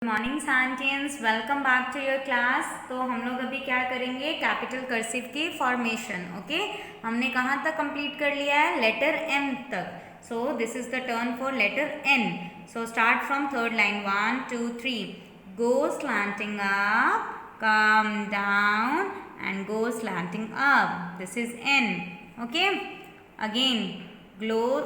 Morning scientians, welcome back to your class. तो हम लोग अभी क्या करेंगे, कैपिटल कर्सिव की फॉर्मेशन। ओके, हमने कहाँ तक कंप्लीट कर लिया है, लेटर एम तक। So this is the turn for letter N. So start from third line, 1 2 3, go slanting up, come down and go slanting up. This is N. Okay, again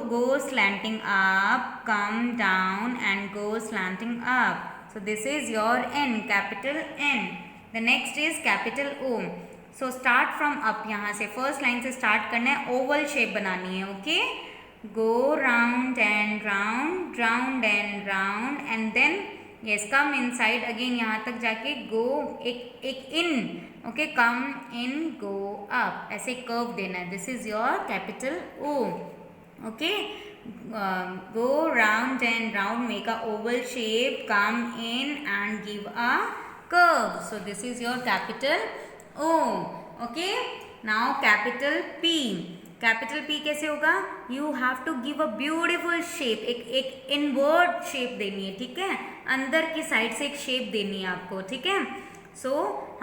go slanting up, come down and go slanting up. So this is your N, capital N. The next is capital O. So start from up, यहाँ से first line से start करना है, Oval shape बनानी है। Okay, go round and round, round and round and then yes come inside again, यहाँ तक जाके go एक in. Okay, come in, go up, ऐसे कर्व देना है। This is your capital O. Okay, go round and round, make a oval shape, come in and give a curve. So this is your capital O. Okay, now capital P. Capital P कैसे होगा, you have to give a beautiful shape, एक inward shape देनी है। ठीक है, अंदर की side से एक शेप देनी है आपको। ठीक है, सो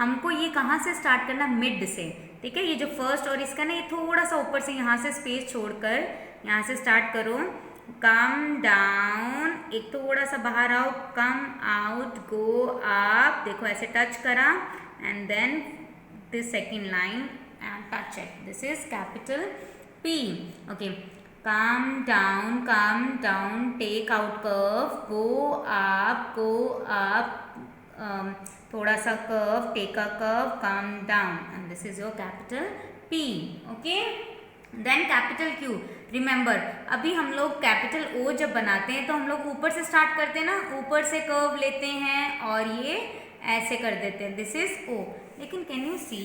हमको ये कहाँ से स्टार्ट करना, मिड से। ठीक है, ये जो फर्स्ट और इसका ना, ये थोड़ा सा ऊपर से यहाँ से स्पेस छोड़कर यहाँ से स्टार्ट करो। कम डाउन, एक थोड़ा सा बाहर आओ, कम आउट, गो अप, देखो ऐसे टच करा and then this second line and touch it. This is capital P. Okay, come down, take out curve, go up, थोड़ा सा curve, take a curve, come down and this is your capital P. Okay, then capital Q. Remember, अभी हम लोग capital O जब बनाते हैं तो हम लोग ऊपर से स्टार्ट करते हैं ना, ऊपर से कर्व लेते हैं और ये ऐसे कर देते हैं। This is O. लेकिन कैन यू सी,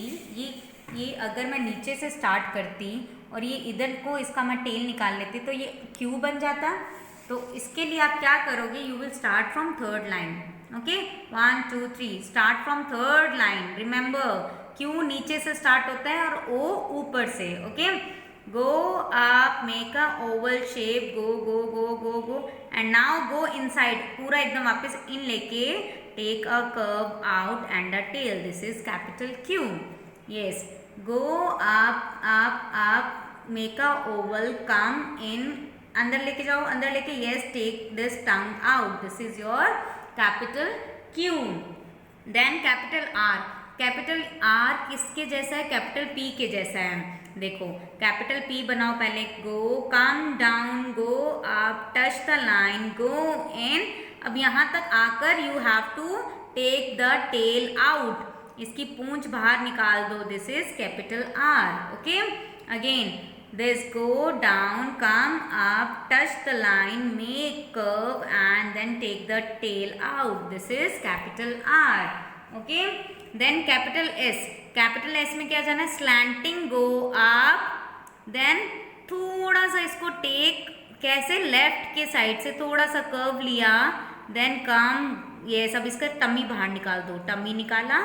ये अगर मैं नीचे से स्टार्ट करती और ये इधर को इसका मैं टेल निकाल लेती तो ये Q बन जाता। तो इसके लिए आप क्या करोगे, you will start from third line. Okay, 1 2 3, start from third line. Remember, Q नीचे से स्टार्ट होता है और O ऊपर से। Okay, go up, make a oval shape, go and now go inside, पूरा एकदम वापस इन लेके take a curve out and a tail. This is capital Q. Yes, go up, make a oval, come in, अंदर लेके जाओ, अंदर लेके, yes, take this tongue out. This is your capital Q. Then capital R. Capital R किसके जैसा है, capital P के जैसा है। देखो, कैपिटल P बनाओ पहले, go, come down, go up, touch the line, go in. अब यहाँ तक आकर you have to take the tail out, इसकी पूंछ बाहर निकाल दो। This is capital R. Okay, again this, go down, come up, touch the line, make curve and then take the tail out. This is capital R. Okay, then capital S. Capital S में क्या जाना है, slanting, go up, then थोड़ा सा इसको take, कैसे, left के side से थोड़ा सा कर्व लिया, देन कम, ये सब इसका टमी बाहर निकाल दो, टमी निकाला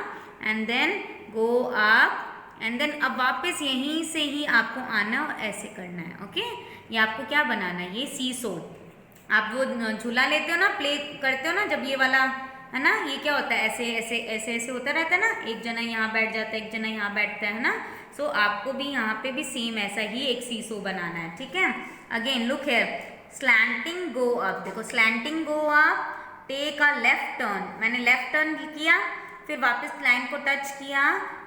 and then go up and then अब वापस यहीं से ही आपको आना और ऐसे करना है। ओके, ये आपको क्या बनाना है, ये सीसो। आप वो झूला लेते हो ना, प्ले करते हो ना, जब ये वाला है ना, ये क्या होता है, ऐसे होता रहता है ना, एक जना यहाँ बैठ जाता है, एक जना यहाँ बैठता है ना। सो आपको भी यहाँ पे भी सेम ऐसा ही एक सीसो बनाना है। ठीक है, again look here, slanting go up, देखो slanting go up, take a left turn, मैंने लेफ्ट टर्न किया, फिर वापस लाइन को टच किया,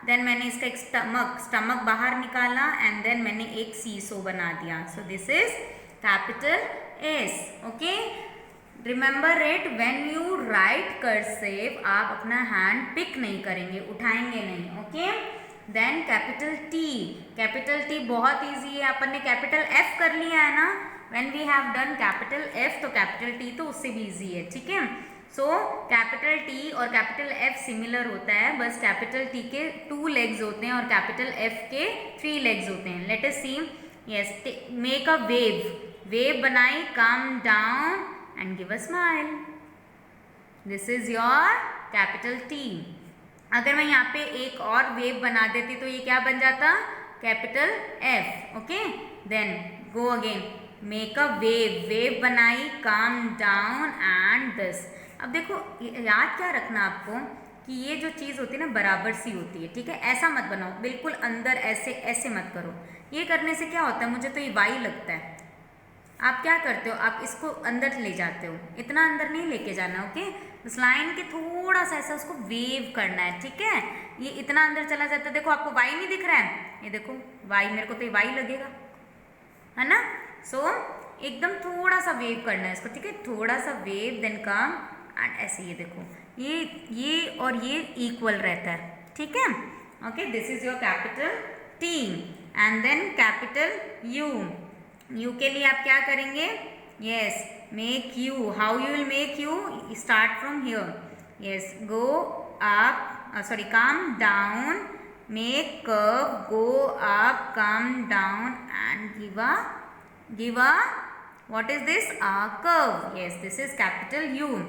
देन मैंने इसका एक स्टमक बाहर निकाला एंड देन मैंने एक सीसो बना दिया। So this is capital S. Okay, remember it, when you write cursive आप अपना हैंड पिक नहीं करेंगे, उठाएंगे नहीं। Okay, then capital T. Capital T बहुत इजी है, अपन ने कैपिटल F कर लिया है ना, when we have done capital F तो कैपिटल T तो उससे भी इजी है। ठीक है, सो कैपिटल T और कैपिटल F सिमिलर होता है, बस कैपिटल T के 2 लेग्स होते हैं और कैपिटल F के 3 लेग्स होते हैं। Let us see, yes, make a wave बनाई, come down and give a smile. This is your capital T. अगर मैं यहाँ पे एक और वेव बना देती तो ये क्या बन जाता, capital F. Okay, then go again, make a wave बनाई, कम डाउन एंड दिस, अब देखो याद क्या रखना आपको कि ये जो चीज़ होती है ना बराबर सी होती है, ठीक है। ऐसा मत बनाओ, बिल्कुल अंदर ऐसे ऐसे मत करो। ये करने से क्या होता है, मुझे तो ये वाई लगता है। आप क्या करते हो, आप इसको अंदर ले जाते हो, इतना अंदर नहीं लेके जाना, ओके। उस लाइन के थोड़ा सा ऐसा उसको वेव करना है, ठीक है। ये इतना अंदर चला जाता है, देखो आपको वाई नहीं दिख रहा है, ये देखो वाई, मेरे को तो ये वाई लगेगा, है ना। सो एकदम थोड़ा सा वेव करना है इसको, ठीक है, थोड़ा सा वेव, देन कम एंड ऐसे, ये देखो ये और ये इक्वल रहता है, ठीक है। Okay, this is your capital T and then capital U. U के लिए आप क्या करेंगे, yes, make U, how you will make U, start from here, yes, go up, sorry come down, make curve, go up, come down and give a what is this, a curve, yes, this is capital U.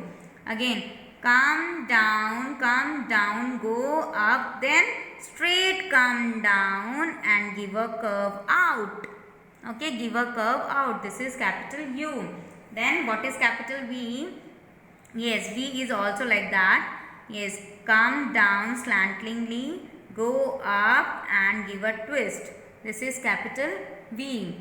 Again, come down, go up, then straight come down and give a curve out, okay, give a curve out, this is capital U. Then what is capital V, yes, V is also like that, yes, come down slantingly, go up and give a twist, this is capital V,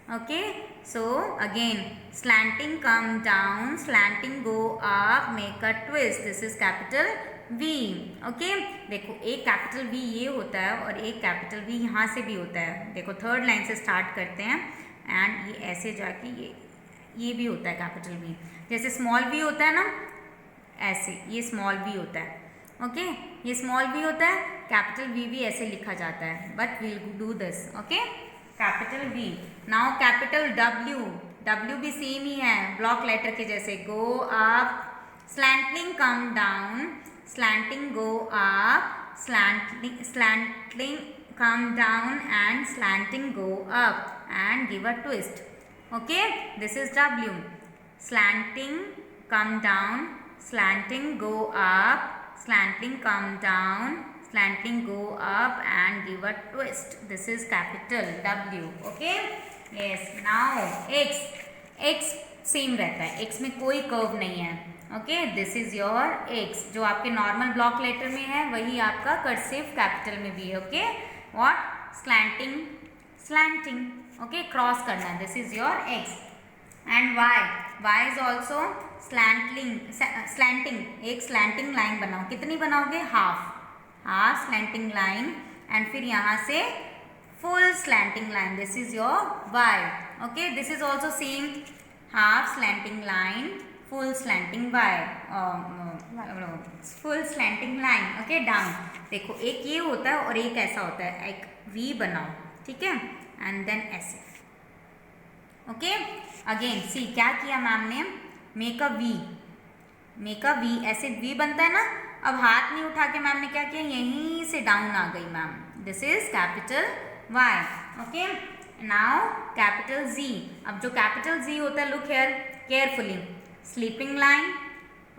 okay. So again, slanting come down, slanting go up, make a twist, this is capital V, okay. देखो एक capital V ये होता है और एक capital V यहाँ से भी होता है, देखो थर्ड लाइन से स्टार्ट करते हैं एंड ये ऐसे जाके ये भी होता है कैपिटल V, जैसे स्मॉल v होता है ना, ऐसे ये स्मॉल v होता है, ओके, ये स्मॉल v होता है, कैपिटल V भी ऐसे लिखा जाता है, but we'll do this, okay, capital V। Now capital W भी सेम ही है, ब्लॉक लेटर के जैसे, go up, slanting come down, slanting go up, slanting come down and slanting go up and give a twist, okay, this is W, slanting come down, slanting go up, slanting come down, slanting go up and give a twist, this is capital W, okay, yes. Now x same रहता है, x में कोई curve नहीं है, okay, this is your x, जो आपके normal block letter में है वही आपका कर्सिव कैपिटल में भी है, okay, what, slanting, okay, cross करना है, this is your x. And y is also slanting, एक स्लैंटिंग लाइन बनाओ, कितनी बनाओगे, हाफ स्लैंटिंग लाइन एंड फिर यहाँ से full slanting line, this is your y, okay, this is also same, half slanting line, full slanting y, full slanting line, okay, down. देखो एक ये होता है और एक ऐसा होता है, एक V बनाओ, ठीक है, एंड देन ऐसे, ओके। अगेन सी क्या किया मैम ने, मेक अ वी, ऐसे V बनता है ना, अब हाथ नहीं उठा के मैम ने क्या किया, यहीं से डाउन आ गई ma'am, this is capital Y, okay. Now capital Z, अब जो कैपिटल Z होता है, look here carefully, sleeping line,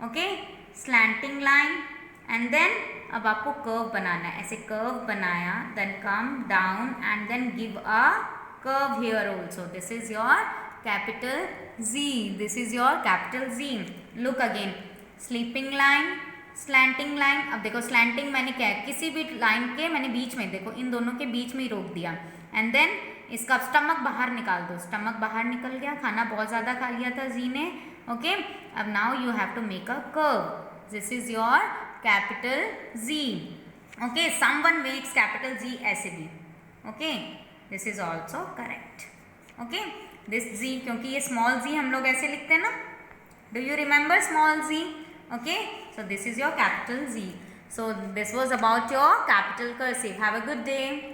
okay, slanting line and then अब आपको कर्व बनाना है, ऐसे कर्व बनाया, then come down and then give a curve here also, this is your capital Z, this is your capital Z। Look again, sleeping line, slanting line, अब देखो slanting मैंने क्या है, किसी भी लाइन के मैंने बीच में, देखो इन दोनों के बीच में ही रोक दिया, एंड देन इसका स्टमक बाहर निकाल दो, स्टमक बाहर निकल गया, खाना बहुत ज़्यादा खा लिया था जी ने, ओके। अब now you have to make a curve, this is your capital Z, okay, someone makes capital Z ऐसे भी, okay, this is also correct, okay. This Z, क्योंकि ये स्मॉल z हम लोग ऐसे लिखते हैं ना, do you remember small z, okay, so this is your capital Z. So this was about your capital cursive. Have a good day.